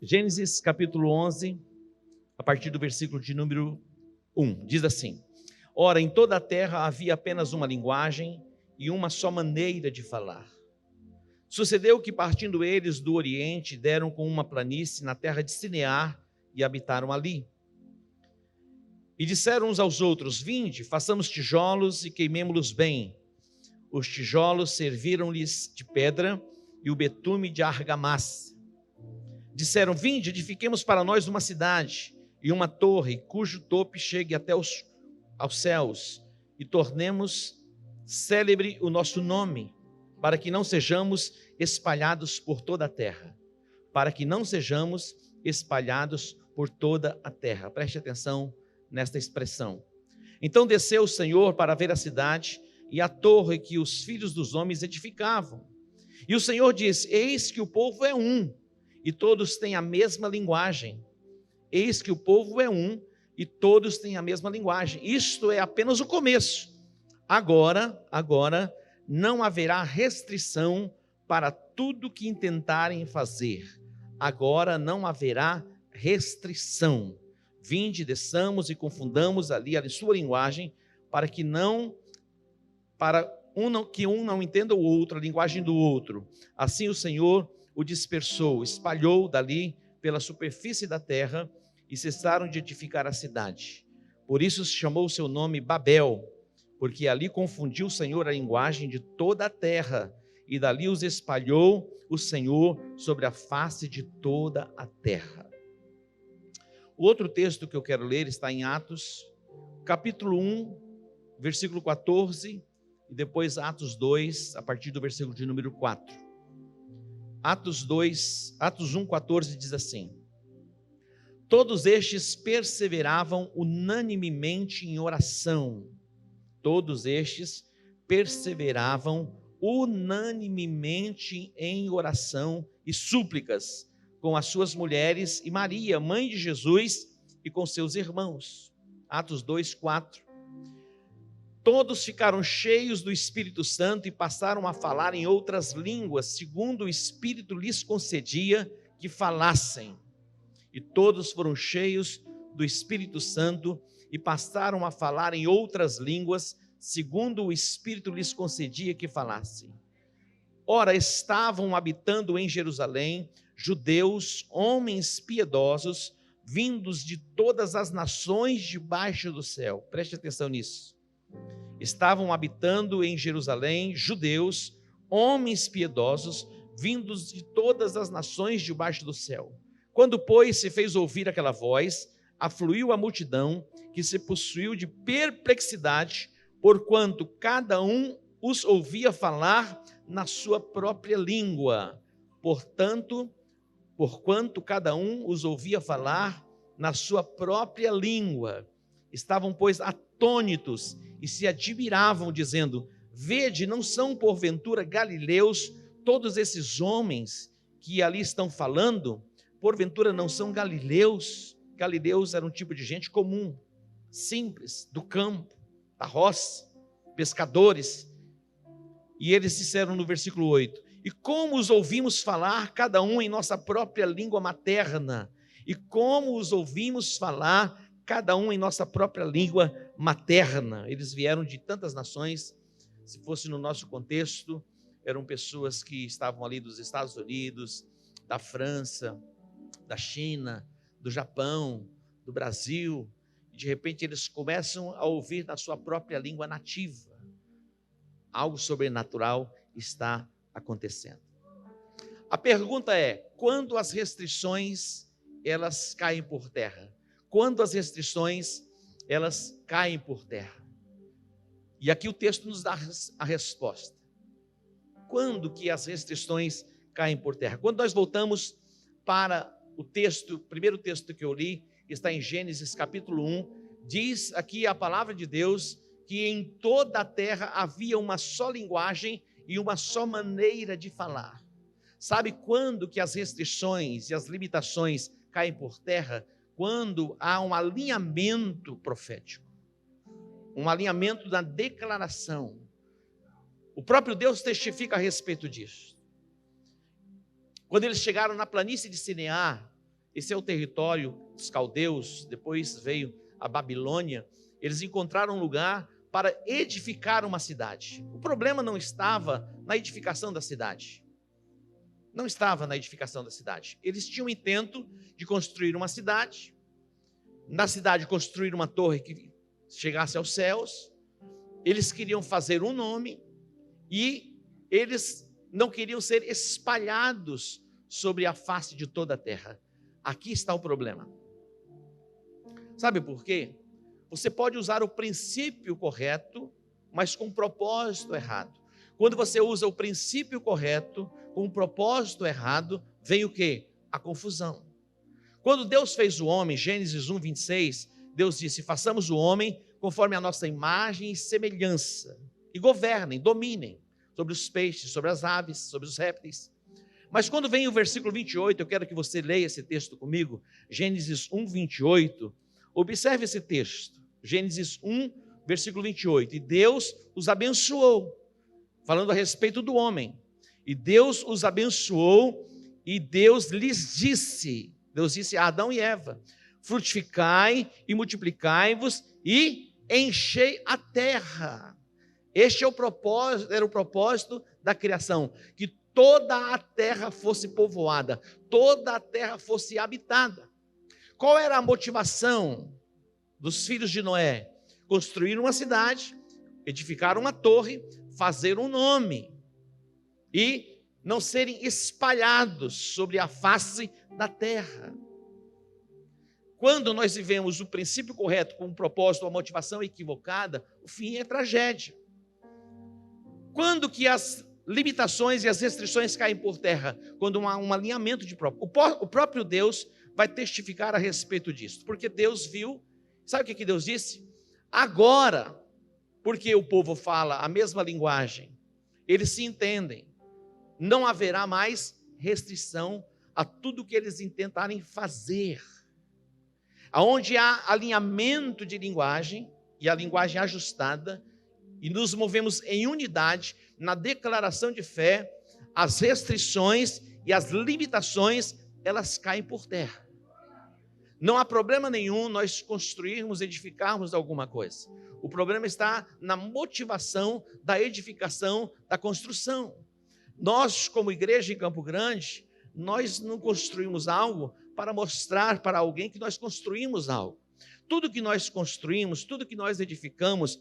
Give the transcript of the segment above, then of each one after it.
Gênesis capítulo 11, a partir do versículo de número 1, diz assim: Ora, em toda a terra havia apenas uma linguagem e uma só maneira de falar. Sucedeu que, partindo eles do Oriente, deram com uma planície na terra de Sinear e habitaram ali. E disseram uns aos outros: Vinde, façamos tijolos e queimemo-los bem. Os tijolos serviram-lhes de pedra e o betume de argamassa. Disseram: Vinde, edifiquemos para nós uma cidade e uma torre, cujo tope chegue até aos céus, e tornemos célebre o nosso nome, para que não sejamos espalhados por toda a terra. Para que não sejamos espalhados por toda a terra. Preste atenção nesta expressão. Então desceu o Senhor para ver a cidade e a torre que os filhos dos homens edificavam. E o Senhor disse: Eis que o povo é um, e todos têm a mesma linguagem. Eis que o povo é um, e todos têm a mesma linguagem. Isto é apenas o começo. Agora, não haverá restrição para tudo que intentarem fazer. Agora não haverá restrição. Vinde, desçamos e confundamos ali a sua linguagem, para que um não entenda o outro, a linguagem do outro. Assim o Senhor o dispersou, espalhou dali pela superfície da terra, e cessaram de edificar a cidade. Por isso se chamou o seu nome Babel, porque ali confundiu o Senhor a linguagem de toda a terra, e dali os espalhou o Senhor sobre a face de toda a terra. O outro texto que eu quero ler está em Atos, capítulo 1, versículo 14, e depois Atos 2, a partir do versículo de número 4. Atos 1, 14 diz assim: Todos estes perseveravam unanimemente em oração. Todos estes perseveravam unanimemente em oração e súplicas com as suas mulheres e Maria, mãe de Jesus, e com seus irmãos. Atos 2, 4. Todos ficaram cheios do Espírito Santo e passaram a falar em outras línguas, segundo o Espírito lhes concedia que falassem. E todos foram cheios do Espírito Santo e passaram a falar em outras línguas, segundo o Espírito lhes concedia que falassem. Ora, estavam habitando em Jerusalém judeus, homens piedosos, vindos de todas as nações debaixo do céu. Preste atenção nisso. Estavam habitando em Jerusalém judeus, homens piedosos, vindos de todas as nações debaixo do céu. Quando, pois, se fez ouvir aquela voz, afluiu a multidão, que se possuiu de perplexidade, porquanto cada um os ouvia falar na sua própria língua. Porquanto cada um os ouvia falar na sua própria língua. Estavam, pois, atônitos e se admiravam, dizendo: Vede, não são porventura galileus todos esses homens que ali estão falando? Porventura não são galileus? Galileus era um tipo de gente comum, simples, do campo, da roça, pescadores. E eles disseram no versículo 8: E como os ouvimos falar, cada um em nossa própria língua materna? E como os ouvimos falar, cada um em nossa própria língua materna? Eles vieram de tantas nações. Se fosse no nosso contexto, eram pessoas que estavam ali dos Estados Unidos, da França, da China, do Japão, do Brasil, e de repente eles começam a ouvir na sua própria língua nativa. Algo sobrenatural está acontecendo. A pergunta é: quando as restrições elas caem por terra? Quando as restrições elas caem por terra? E aqui o texto nos dá a resposta. Quando que as restrições caem por terra? Quando nós voltamos para o primeiro texto que eu li, está em Gênesis capítulo 1, diz aqui a palavra de Deus que em toda a terra havia uma só linguagem e uma só maneira de falar. Sabe quando que as restrições e as limitações caem por terra? Quando há um alinhamento profético, um alinhamento da declaração. O próprio Deus testifica a respeito disso. Quando eles chegaram na planície de Sinear, esse é o território dos caldeus, depois veio a Babilônia. Eles encontraram um lugar para edificar uma cidade. O problema não estava na edificação da cidade. Não estava na edificação da cidade. Eles tinham o intento de construir uma cidade, na cidade construir uma torre que chegasse aos céus. Eles queriam fazer um nome e eles não queriam ser espalhados sobre a face de toda a terra. Aqui está o problema. Sabe por quê? Você pode usar o princípio correto, mas com um propósito errado. Quando você usa o princípio correto com um propósito errado, vem o quê? A confusão. Quando Deus fez o homem, Gênesis 1, 26, Deus disse: façamos o homem conforme a nossa imagem e semelhança, e governem, dominem sobre os peixes, sobre as aves, sobre os répteis. Mas quando vem o versículo 28, eu quero que você leia esse texto comigo, Gênesis 1, 28, observe esse texto, Gênesis 1, versículo 28, e Deus os abençoou, falando a respeito do homem, e Deus os abençoou, e Deus lhes disse, Deus disse a Adão e Eva: frutificai e multiplicai-vos e enchei a terra. Este é o propósito, era o propósito da criação, que toda a terra fosse povoada, toda a terra fosse habitada. Qual era a motivação dos filhos de Noé? Construir uma cidade, edificar uma torre, fazer um nome e não serem espalhados sobre a face da terra. Quando nós vivemos o princípio correto com um propósito, uma motivação equivocada, o fim é tragédia. Quando que as limitações e as restrições caem por terra? Quando há um alinhamento de propósito. O próprio Deus vai testificar a respeito disso, porque Deus viu, sabe o que Deus disse? Agora, porque o povo fala a mesma linguagem, eles se entendem, não haverá mais restrição a tudo que eles intentarem fazer. Aonde há alinhamento de linguagem, e a linguagem ajustada, e nos movemos em unidade na declaração de fé, as restrições e as limitações, elas caem por terra. Não há problema nenhum nós construirmos, edificarmos alguma coisa. O problema está na motivação da edificação, da construção. Nós, como igreja em Campo Grande, nós não construímos algo para mostrar para alguém que nós construímos algo. Tudo que nós construímos, tudo que nós edificamos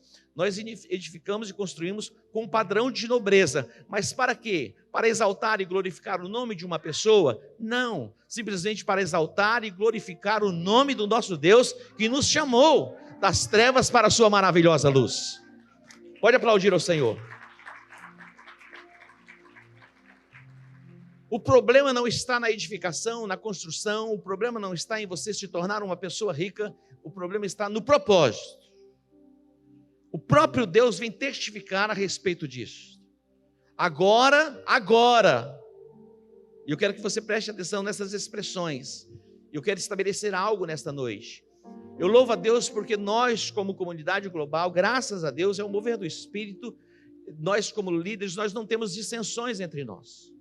e construímos com um padrão de nobreza. Mas para quê? Para exaltar e glorificar o nome de uma pessoa? Não, simplesmente para exaltar e glorificar o nome do nosso Deus, que nos chamou das trevas para a sua maravilhosa luz. Pode aplaudir ao Senhor. O problema não está na edificação, na construção, o problema não está em você se tornar uma pessoa rica, o problema está no propósito. O próprio Deus vem testificar a respeito disso. Agora, e eu quero que você preste atenção nessas expressões, eu quero estabelecer algo nesta noite. Eu louvo a Deus porque nós, como comunidade global, graças a Deus, é o mover do Espírito, nós como líderes, nós não temos dissensões entre nós.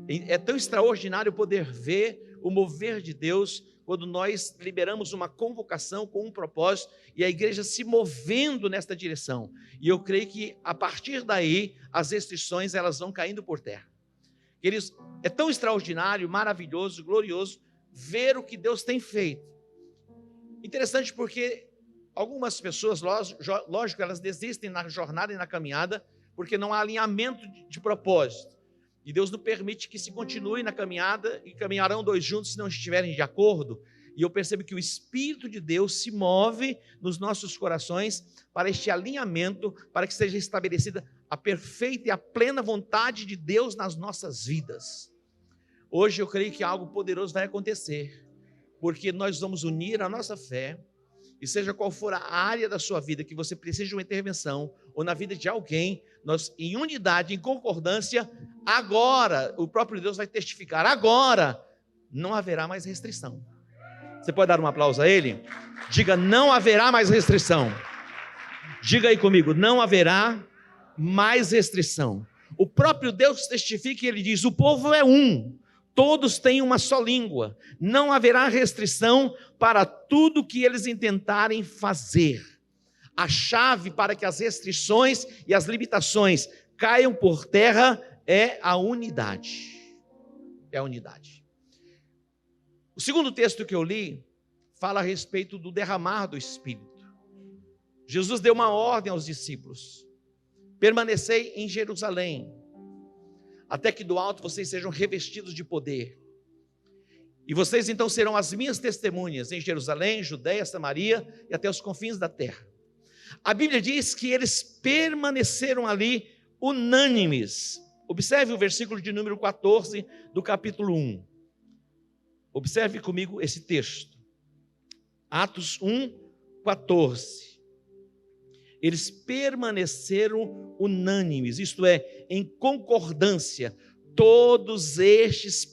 É tão extraordinário poder ver o mover de Deus quando nós liberamos uma convocação com um propósito e a igreja se movendo nesta direção. E eu creio que a partir daí as restrições elas vão caindo por terra. Queridos, é tão extraordinário, maravilhoso, glorioso ver o que Deus tem feito. Interessante porque algumas pessoas, lógico, elas desistem na jornada e na caminhada porque não há alinhamento de propósito. E Deus não permite que se continue na caminhada, e caminharão dois juntos se não estiverem de acordo. E eu percebo que o Espírito de Deus se move nos nossos corações para este alinhamento, para que seja estabelecida a perfeita e a plena vontade de Deus nas nossas vidas. Hoje eu creio que algo poderoso vai acontecer, porque nós vamos unir a nossa fé, e seja qual for a área da sua vida que você precisa de uma intervenção, ou na vida de alguém, nós em unidade, em concordância, agora, o próprio Deus vai testificar, agora, não haverá mais restrição. Você pode dar um aplauso a Ele? Diga, não haverá mais restrição. Diga aí comigo, não haverá mais restrição. O próprio Deus testifica e Ele diz, o povo é um, todos têm uma só língua, não haverá restrição para tudo que eles intentarem fazer. A chave para que as restrições e as limitações caiam por terra é a unidade. É a unidade. O segundo texto que eu li fala a respeito do derramar do Espírito. Jesus deu uma ordem aos discípulos: permanecei em Jerusalém, até que do alto vocês sejam revestidos de poder. E vocês então serão as minhas testemunhas em Jerusalém, Judeia, Samaria e até os confins da terra. A Bíblia diz que eles permaneceram ali unânimes. Observe o versículo de número 14 do capítulo 1. Observe comigo esse texto. Atos 1, 14. Eles permaneceram unânimes, isto é, em concordância. Todos estes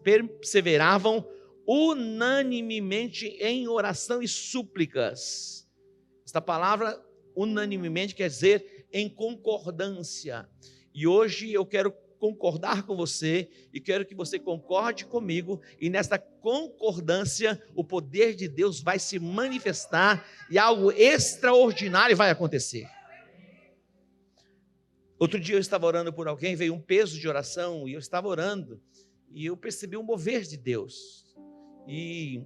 perseveravam unanimemente em oração e súplicas. Esta palavra unanimemente quer dizer em concordância. E hoje eu quero concordar com você e quero que você concorde comigo, e nesta concordância o poder de Deus vai se manifestar e algo extraordinário vai acontecer. Outro dia eu estava orando por alguém, veio um peso de oração e eu estava orando e eu percebi um mover de Deus. E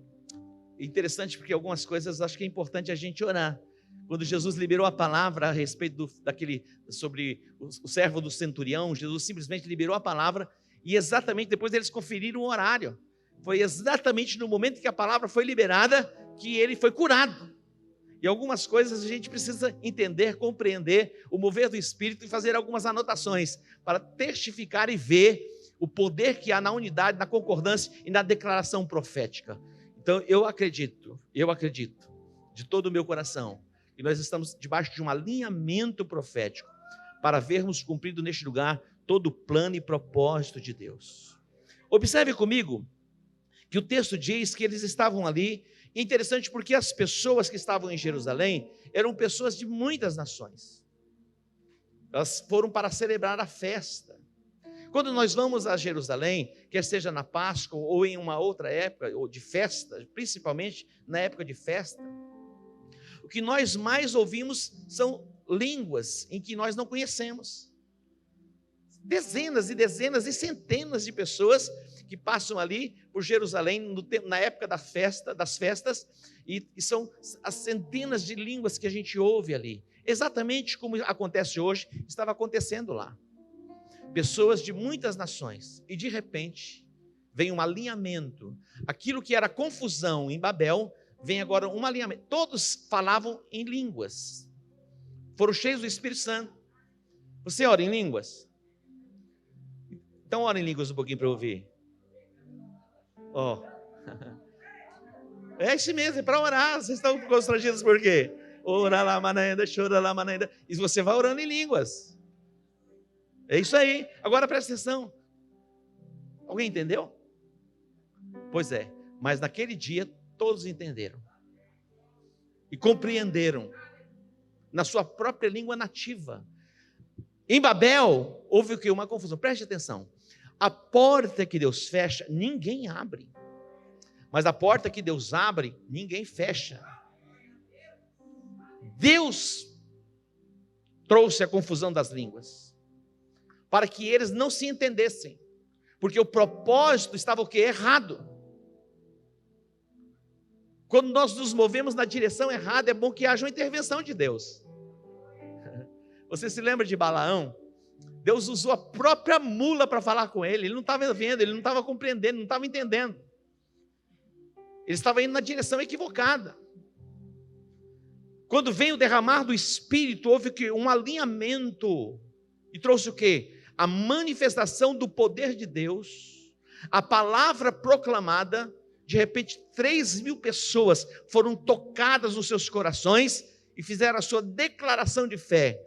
interessante porque algumas coisas acho que é importante a gente orar. Quando Jesus liberou a palavra a respeito sobre o servo do centurião, Jesus simplesmente liberou a palavra e exatamente depois eles conferiram o horário. Foi exatamente no momento que a palavra foi liberada que ele foi curado. E algumas coisas a gente precisa entender, compreender o mover do Espírito e fazer algumas anotações para testificar e ver o poder que há na unidade, na concordância e na declaração profética. Então eu acredito de todo o meu coração, e nós estamos debaixo de um alinhamento profético para vermos cumprido neste lugar todo o plano e propósito de Deus. Observe comigo que o texto diz que eles estavam ali. É interessante porque as pessoas que estavam em Jerusalém eram pessoas de muitas nações. Elas foram para celebrar a festa. Quando nós vamos a Jerusalém, quer seja na Páscoa ou em uma outra época ou de festa, principalmente na época de festa, o que nós mais ouvimos são línguas em que nós não conhecemos. Dezenas e dezenas e centenas de pessoas que passam ali por Jerusalém na época das festas, e são as centenas de línguas que a gente ouve ali. Exatamente como acontece hoje, estava acontecendo lá. Pessoas de muitas nações, e de repente vem um alinhamento. Aquilo que era confusão em Babel, vem agora um alinhamento. Todos falavam em línguas, foram cheios do Espírito Santo. Você ora em línguas? Então ora em línguas um pouquinho para eu ouvir. É isso mesmo, é para orar. Vocês estão constrangidos por quê? Ora lá, manaenda, chora lá, manaenda. E você vai orando em línguas. É isso aí. Agora presta atenção. Alguém entendeu? Pois é, mas naquele dia todos entenderam e compreenderam na sua própria língua nativa. Em Babel houve o que? Uma confusão. Preste atenção. A porta que Deus fecha, ninguém abre. Mas a porta que Deus abre, ninguém fecha. Deus trouxe a confusão das línguas, para que eles não se entendessem, porque o propósito estava o quê? Errado. Quando nós nos movemos na direção errada, é bom que haja uma intervenção de Deus. Você se lembra de Balaão? Deus usou a própria mula para falar com ele. Ele não estava vendo, ele não estava compreendendo, não estava entendendo. Ele estava indo na direção equivocada. Quando veio o derramar do Espírito, houve um alinhamento. E trouxe o quê? A manifestação do poder de Deus, a palavra proclamada. De repente 3.000 pessoas foram tocadas nos seus corações e fizeram a sua declaração de fé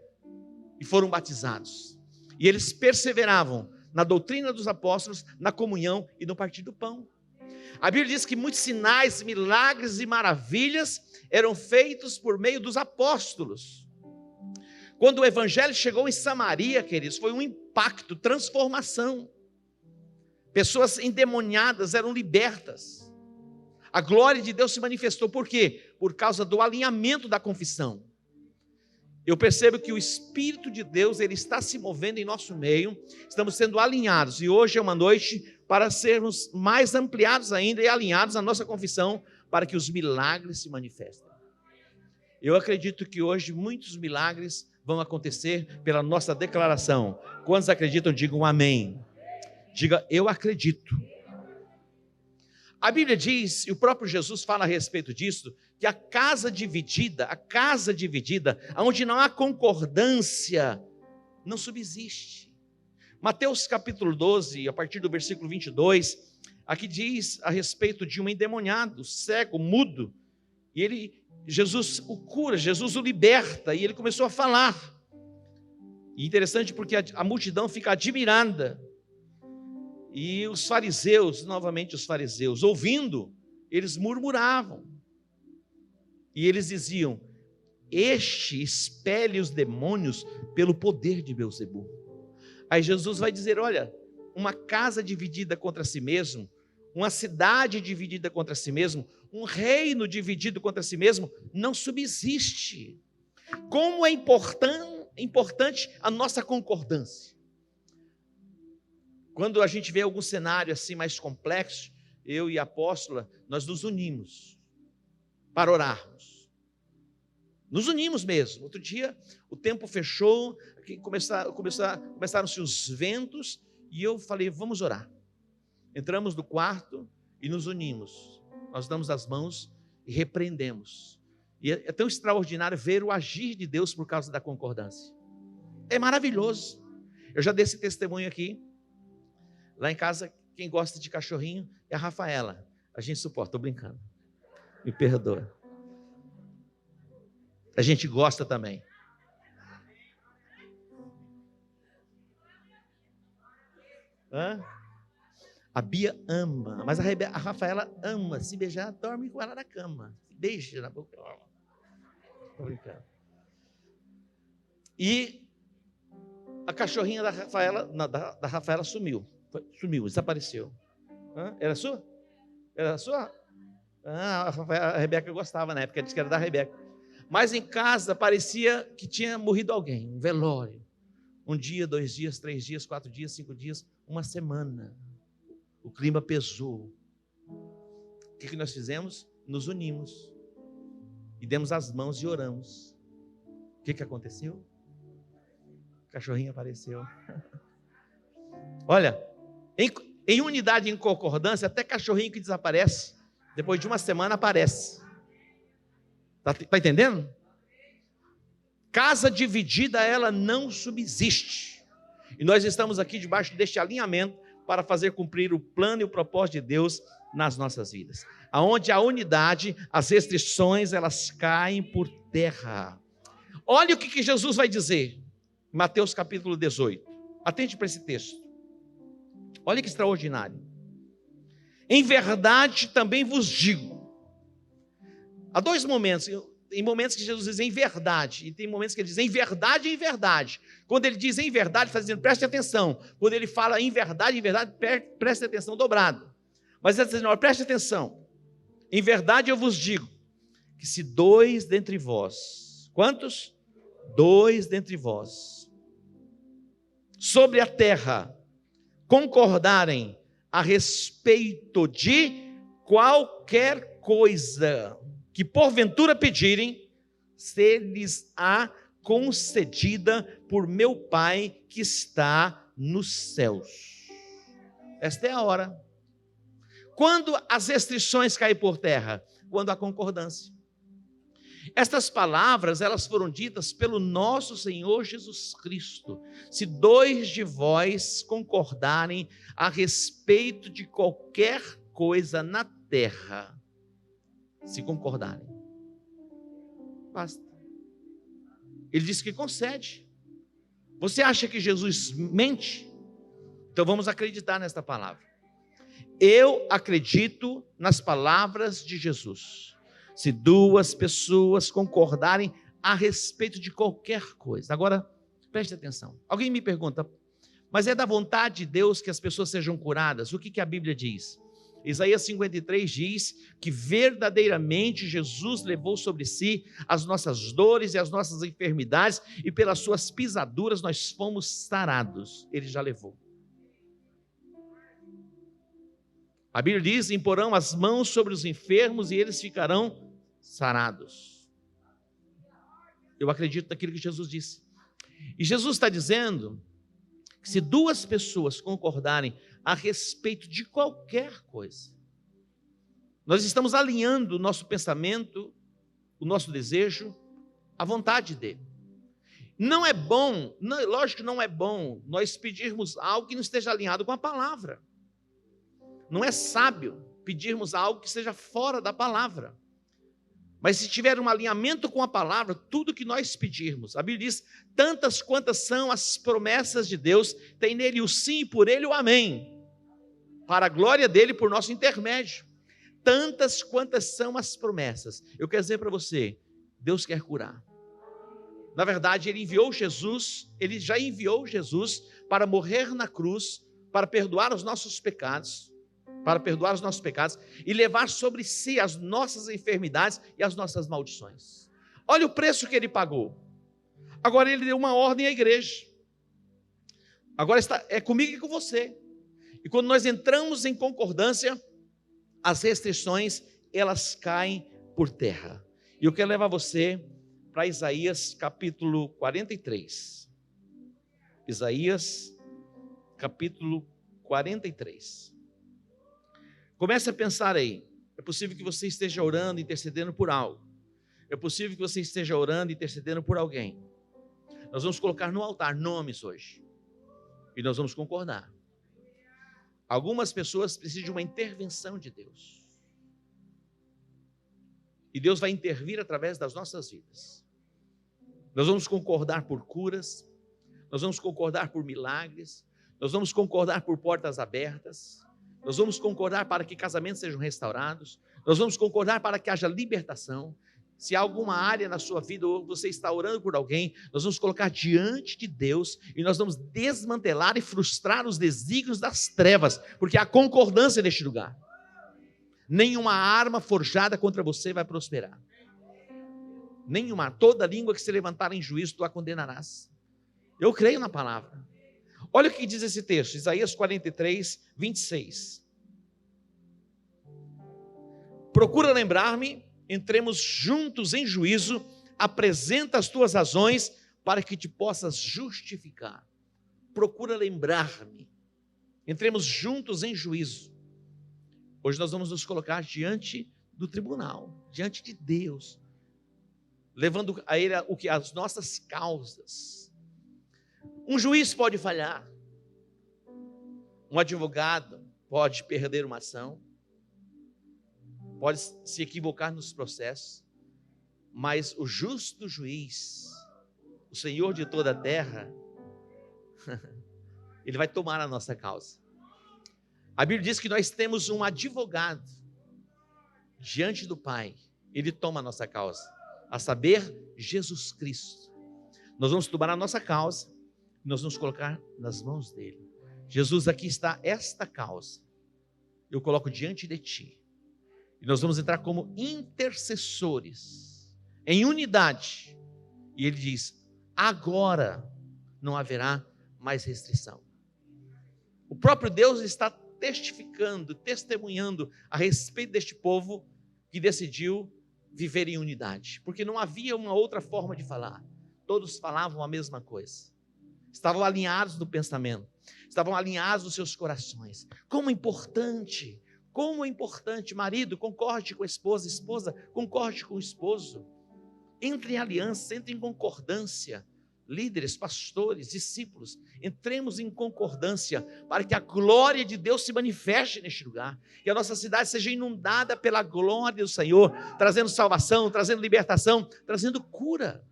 e foram batizados. E eles perseveravam na doutrina dos apóstolos, na comunhão e no partir do pão. A Bíblia diz que muitos sinais, milagres e maravilhas eram feitos por meio dos apóstolos. Quando o evangelho chegou em Samaria, queridos, foi um impacto, transformação. Pessoas endemoniadas eram libertas. A glória de Deus se manifestou. Por quê? Por causa do alinhamento da confissão. Eu percebo que o Espírito de Deus, ele está se movendo em nosso meio, estamos sendo alinhados, e hoje é uma noite para sermos mais ampliados ainda e alinhados na nossa confissão, para que os milagres se manifestem. Eu acredito que hoje muitos milagres vão acontecer pela nossa declaração. Quantos acreditam, digam amém. Diga, eu acredito. A Bíblia diz, e o próprio Jesus fala a respeito disso, que a casa dividida, onde não há concordância, não subsiste. Mateus capítulo 12, a partir do versículo 22, aqui diz a respeito de um endemoniado, cego, mudo, e Jesus o cura, Jesus o liberta, e ele começou a falar. E interessante porque a multidão fica admirada. E os fariseus, novamente os fariseus, ouvindo, eles murmuravam. E eles diziam, este expele os demônios pelo poder de Beelzebul. Aí Jesus vai dizer, olha, uma casa dividida contra si mesmo, uma cidade dividida contra si mesmo, um reino dividido contra si mesmo, não subsiste. Como é importante a nossa concordância. Quando a gente vê algum cenário assim mais complexo, eu e a apóstola, nós nos unimos para orarmos. Nos unimos mesmo. Outro dia, o tempo fechou, começaram-se os ventos, e eu falei, vamos orar. Entramos no quarto e nos unimos. Nós damos as mãos e repreendemos. E é tão extraordinário ver o agir de Deus por causa da concordância. É maravilhoso. Eu já dei esse testemunho aqui. Lá em casa, quem gosta de cachorrinho é a Rafaela. A gente suporta, estou brincando. Me perdoa. A gente gosta também. Hã? A Bia ama, mas a Rafaela ama. Se beijar, dorme com ela na cama. Beija na boca. Estou brincando. E a cachorrinha da Rafaela sumiu. Desapareceu. Era sua? Era sua? A Rebeca gostava na época, disse que era da Rebeca. Mas em casa parecia que tinha morrido alguém, um velório. Um dia, 2 dias, 3 dias, 4 dias, 5 dias, uma semana. O clima pesou. O que nós fizemos? Nos unimos. E demos as mãos e oramos. O que aconteceu? O cachorrinho apareceu. Olha, em unidade e em concordância, até cachorrinho que desaparece, depois de uma semana aparece. Está entendendo? Casa dividida, ela não subsiste. E nós estamos aqui debaixo deste alinhamento para fazer cumprir o plano e o propósito de Deus nas nossas vidas. Aonde a unidade, as restrições, elas caem por terra. Olha o que Jesus vai dizer. Mateus capítulo 18. Atente para esse texto. Olha que extraordinário. Em verdade também vos digo. Há 2 momentos. Em momentos que Jesus diz em verdade, e tem momentos que ele diz em verdade. Quando ele diz em verdade, está dizendo preste atenção. Quando ele fala em verdade, preste atenção dobrado. Mas ele está dizendo, preste atenção. Em verdade eu vos digo, que se 2 dentre vós, quantos? 2 dentre vós, sobre a terra, concordarem a respeito de qualquer coisa que porventura pedirem, ser-lhes-á concedida por meu Pai que está nos céus. Esta é a hora. Quando as restrições caem por terra? Quando há concordância. Estas palavras, elas foram ditas pelo nosso Senhor Jesus Cristo. Se 2 de vós concordarem a respeito de qualquer coisa na terra, se concordarem, basta. Ele disse que concede. Você acha que Jesus mente? Então vamos acreditar nesta palavra. Eu acredito nas palavras de Jesus. Se 2 pessoas concordarem a respeito de qualquer coisa. Agora, preste atenção. Alguém me pergunta, Mas é da vontade de Deus que as pessoas sejam curadas. O que a Bíblia diz? Isaías 53 diz que verdadeiramente Jesus levou sobre si as nossas dores e as nossas enfermidades, e pelas suas pisaduras nós fomos sarados. Ele já levou. A Bíblia diz: imporão as mãos sobre os enfermos e eles ficarão sarados. Eu acredito naquilo que Jesus disse. E Jesus está dizendo que se duas pessoas concordarem a respeito de qualquer coisa, nós estamos alinhando o nosso pensamento, o nosso desejo, à vontade dele. Não é bom, lógico que não é bom nós pedirmos algo que não esteja alinhado com a palavra. Não é sábio pedirmos algo que esteja fora da palavra. Mas se tiver um alinhamento com a palavra, tudo que nós pedirmos, a Bíblia diz: tantas quantas são as promessas de Deus, tem nele o sim e por ele o amém, para a glória dele, por nosso intermédio. Tantas quantas são as promessas. Eu quero dizer para você, Deus quer curar. Na verdade, ele já enviou Jesus para morrer na cruz, para perdoar os nossos pecados, e levar sobre si as nossas enfermidades e as nossas maldições. Olha o preço que ele pagou. Agora ele deu uma ordem à igreja. Agora é comigo e com você. E quando nós entramos em concordância, as restrições, elas caem por terra. E eu quero levar você para Isaías capítulo 43. Isaías capítulo 43. Comece a pensar aí. É possível que você esteja orando, intercedendo por algo. É possível que você esteja orando, intercedendo por alguém. Nós vamos colocar no altar nomes hoje. E nós vamos concordar. Algumas pessoas precisam de uma intervenção de Deus. E Deus vai intervir através das nossas vidas. Nós vamos concordar por curas. Nós vamos concordar por milagres. Nós vamos concordar por portas abertas. Nós vamos concordar para que casamentos sejam restaurados. Nós vamos concordar para que haja libertação. Se há alguma área na sua vida, ou você está orando por alguém, nós vamos colocar diante de Deus e nós vamos desmantelar e frustrar os desígnios das trevas, porque há concordância neste lugar. Nenhuma arma forjada contra você vai prosperar. Nenhuma. Toda língua que se levantar em juízo, tu a condenarás. Eu creio na palavra. Olha o que diz esse texto, Isaías 43, 26. Procura lembrar-me, entremos juntos em juízo, apresenta as tuas razões para que te possas justificar. Procura lembrar-me, entremos juntos em juízo. Hoje nós vamos nos colocar diante do tribunal, diante de Deus, levando a Ele as nossas causas. Um juiz pode falhar, um advogado pode perder uma ação, pode se equivocar nos processos, mas o justo juiz, o Senhor de toda a terra, Ele vai tomar a nossa causa. A Bíblia diz que nós temos um advogado diante do Pai, Ele toma a nossa causa, a saber, Jesus Cristo. Nós vamos tomar a nossa causa, nós vamos colocar nas mãos dele. Jesus, aqui está esta causa, eu coloco diante de ti. E nós vamos entrar como intercessores, em unidade. E ele diz: agora não haverá mais restrição. O próprio Deus está testificando, testemunhando a respeito deste povo que decidiu viver em unidade, porque não havia uma outra forma de falar. Todos falavam a mesma coisa. Estavam alinhados no pensamento, estavam alinhados nos seus corações. Como é importante, marido, concorde com a esposa, esposa, concorde com o esposo. Entre em aliança, entre em concordância. Líderes, pastores, discípulos, entremos em concordância para que a glória de Deus se manifeste neste lugar, que a nossa cidade seja inundada pela glória do Senhor, trazendo salvação, trazendo libertação, trazendo cura.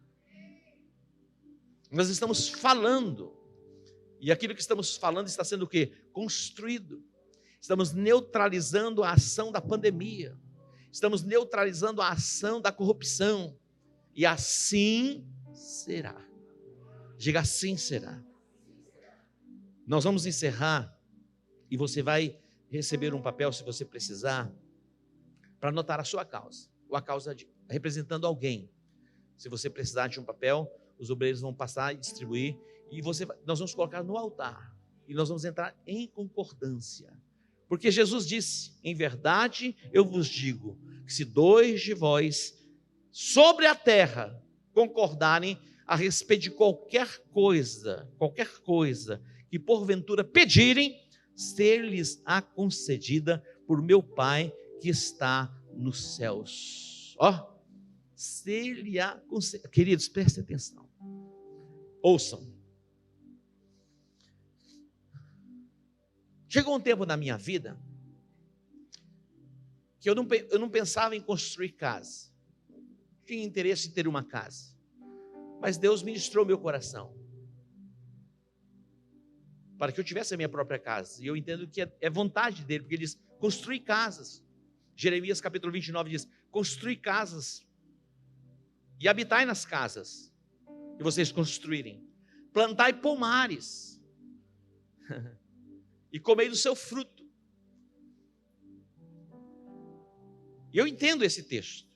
Nós estamos falando, e aquilo que estamos falando está sendo o quê? Construído. Estamos neutralizando a ação da pandemia, estamos neutralizando a ação da corrupção, e assim será. Diga: assim será. Nós vamos encerrar e você vai receber um papel, se você precisar, para anotar a sua causa, ou a causa representando alguém. Se você precisar de um papel, os obreiros vão passar e distribuir, e nós vamos colocar no altar, e nós vamos entrar em concordância. Porque Jesus disse: em verdade eu vos digo, que se 2 de vós sobre a terra concordarem a respeito de qualquer coisa que porventura pedirem, ser-lhes-á concedida por meu Pai que está nos céus. Ó, ser-lhe-á concedida. Queridos, prestem atenção. Ouçam. Chegou um tempo na minha vida que eu não pensava em construir casa. Não tinha interesse em ter uma casa. Mas Deus ministrou meu coração para que eu tivesse a minha própria casa. E eu entendo que é vontade dele, porque ele diz: construir casas. Jeremias capítulo 29 diz: construir casas e habitai nas casas que vocês construírem. Plantai pomares e comei do seu fruto. E eu entendo esse texto.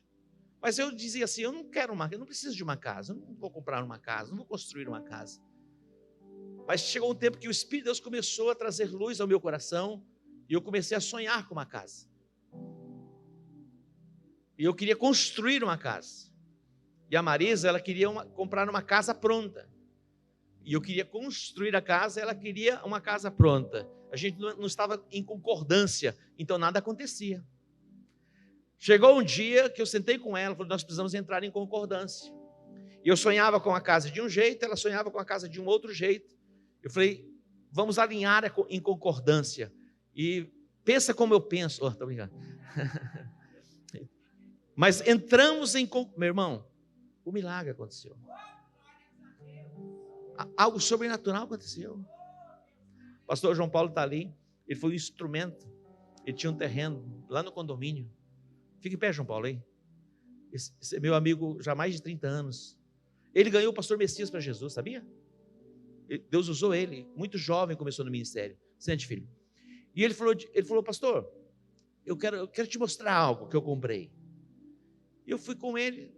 Mas eu dizia assim: eu não preciso de uma casa, eu não vou comprar uma casa, não vou construir uma casa. Mas chegou um tempo que o Espírito de Deus começou a trazer luz ao meu coração, e eu comecei a sonhar com uma casa. E eu queria construir uma casa. E a Marisa, ela queria comprar uma casa pronta. E eu queria construir a casa, ela queria uma casa pronta. A gente não estava em concordância, então nada acontecia. Chegou um dia que eu sentei com ela, falei: nós precisamos entrar em concordância. E eu sonhava com a casa de um jeito, ela sonhava com a casa de um outro jeito. Eu falei: vamos alinhar em concordância. E pensa como eu penso. Oh, tô brincando. Mas entramos em concordância. Meu irmão, o milagre aconteceu. Algo sobrenatural aconteceu. O pastor João Paulo está ali. Ele foi um instrumento. Ele tinha um terreno lá no condomínio. Fique em pé, João Paulo, aí. Esse é meu amigo já há mais de 30 anos. Ele ganhou o pastor Messias para Jesus, sabia? Deus usou ele, muito jovem, começou no ministério. Sente, filho. E ele falou: pastor, eu quero te mostrar algo que eu comprei. Eu fui com ele,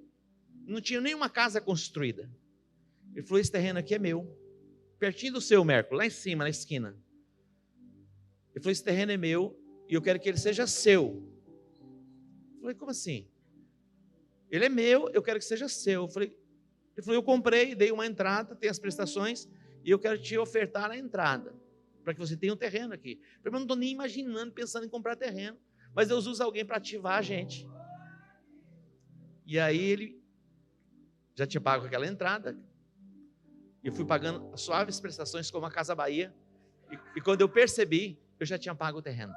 não tinha nenhuma casa construída. Ele falou: esse terreno aqui é meu, pertinho do seu, Mércules, lá em cima, na esquina. Ele falou: esse terreno é meu e eu quero que ele seja seu. Eu falei: como assim? Ele é meu, eu quero que seja seu. Ele falou: eu comprei, dei uma entrada, tem as prestações, e eu quero te ofertar a entrada, para que você tenha um terreno aqui. Eu falei: não estou nem imaginando, pensando em comprar terreno, mas Deus usa alguém para ativar a gente. E aí ele já tinha pago aquela entrada, eu fui pagando suaves prestações como a Casa Bahia, e quando eu percebi, eu já tinha pago o terreno.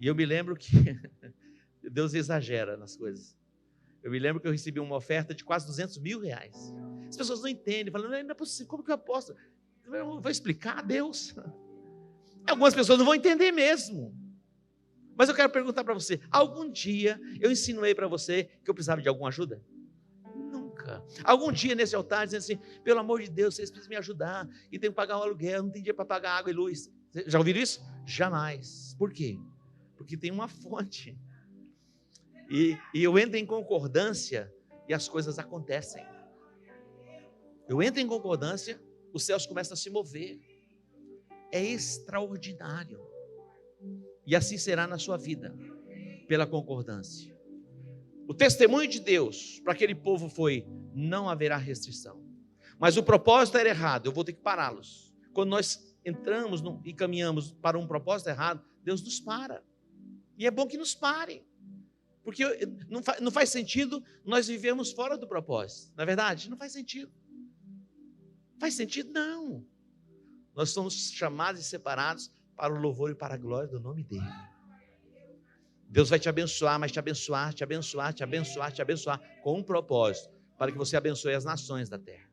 E eu me lembro que Deus exagera nas coisas. Eu me lembro que eu recebi uma oferta de quase 200 mil reais. As pessoas não entendem, falam: não é possível, como que eu aposto? Eu vou explicar a Deus. Algumas pessoas não vão entender mesmo. Mas eu quero perguntar para você: algum dia eu insinuei para você que eu precisava de alguma ajuda? Nunca. Algum dia nesse altar dizendo assim: pelo amor de Deus, vocês precisam me ajudar, e tenho que pagar o aluguel, não tem dinheiro para pagar água e luz. Já ouviram isso? Jamais. Por quê? Porque tem uma fonte. E eu entro em concordância e as coisas acontecem. Eu entro em concordância, os céus começam a se mover. É extraordinário. E assim será na sua vida, pela concordância. O testemunho de Deus para aquele povo foi: não haverá restrição. Mas o propósito era errado, eu vou ter que pará-los. Quando nós entramos e caminhamos para um propósito errado, Deus nos para. E é bom que nos pare. Porque não faz sentido nós vivemos fora do propósito. Na verdade, não faz sentido. Faz sentido? Não. Nós somos chamados e separados para o louvor e para a glória do nome dele. Deus vai te abençoar, mas te abençoar, te abençoar, te abençoar, te abençoar, com um propósito, para que você abençoe as nações da terra.